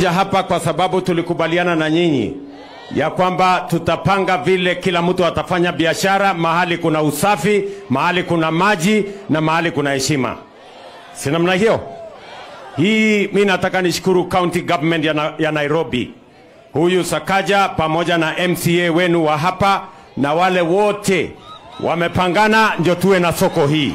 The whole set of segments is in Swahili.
Hapa kwa sababu tulikubaliana na nyinyi ya kwamba tutapanga vile kila mtu atafanya biashara mahali kuna usafi, mahali kuna maji na mahali kuna heshima. Si namna hiyo? Hii mimi nataka nishukuru county government ya Nairobi. Huyu Sakaja pamoja na MCA wenu wa hapa na wale wote wamepangana ndio tuwe na soko hii.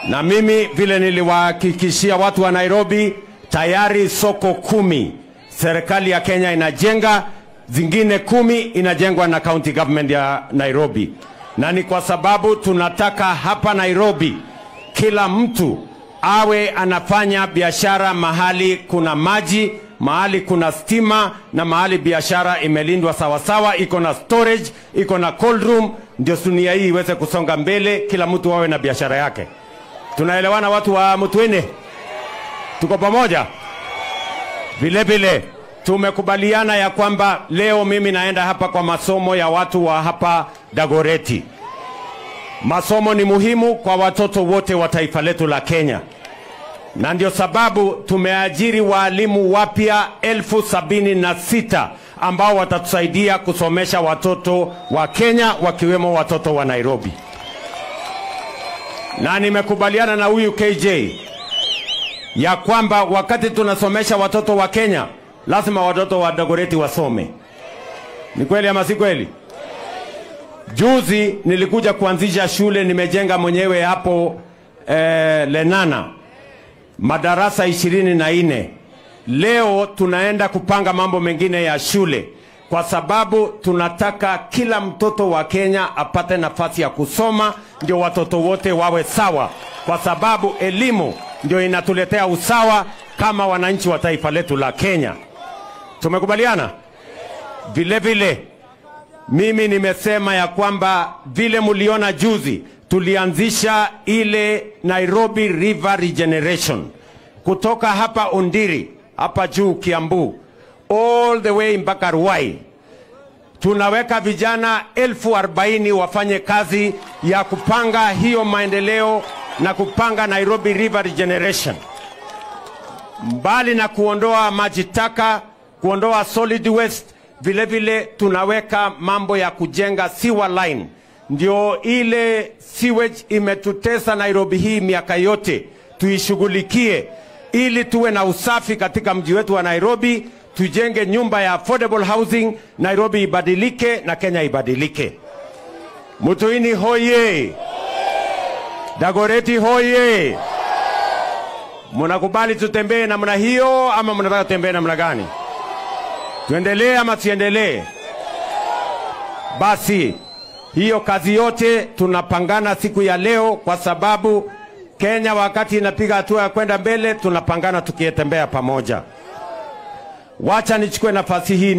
Na mimi vile niliwahakikishia watu wa Nairobi, tayari soko 10 serikali ya Kenya inajenga, zingine 10 inajengwa na county government ya Nairobi. Na ni kwa sababu tunataka hapa Nairobi kila mtu awe anafanya biashara mahali kuna maji, mahali kuna stima na mahali biashara imelindwa sawa sawa, iko na storage, iko na cold room, ndio dunia hii iweze kusonga mbele, kila mtu awe na biashara yake. Tunaelewana watu wa Mtwene? Tuko pamoja? Vile vile tumekubaliana ya kwamba leo mimi naenda hapa kwa masomo ya watu wa hapa Dagoretti. Masomo ni muhimu kwa watoto wote wa taifa letu la Kenya. Na ndio sababu tumeajiri walimu wapya 76,000 ambao watatusaidia kusomesha watoto wa Kenya wakiwemo watoto wa Nairobi. Na nimekubaliana na huyu KJ ya kwamba wakati tunasomesha watoto wa Kenya lazima watoto wa Dagoretti wasome. Ni kweli ama si kweli? Juzi nilikuja kuanzisha shule, nimejenga mwenyewe hapo Lenana madarasa 24. Leo tunaenda kupanga mambo mengine ya shule kwa sababu tunataka kila mtoto wa Kenya apate nafasi ya kusoma, ndio watoto wote wawe sawa, kwa sababu elimu ndio inatuletea usawa kama wananchi wa taifa letu la Kenya. Tumekubaliana? Vile vile mimi nimesema ya kwamba vile muliona juzi tulianzisha ile Nairobi River Regeneration kutoka hapa Ondiri, hapa juu Kiambu, all the way mpaka Ruai. Tunaweka vijana 40,000 wafanye kazi ya kupanga hiyo maendeleo na kupanga Nairobi River Regeneration. Mbali na kuondoa maji taka, kuondoa solid waste, vile vile tunaweka mambo ya kujenga sewer line. Ndio ile sewage imetutesa Nairobi hii miaka yote, tuishughulikie ili tuwe na usafi katika mji wetu wa Nairobi, tujenge nyumba ya affordable housing, Nairobi ibadilike na Kenya ibadilike. Mtwene hoye! Dagoretti hoye! Mnakubali tutembee namna hiyo ama mnataka tutembee namna gani? Tuendelee ama tuendelee? Basi hiyo kazi yote tunapangana siku ya leo, kwa sababu Kenya wakati inapiga hatua ya kwenda mbele tunapangana tukietembea pamoja. Wacha nichukue nafasi hii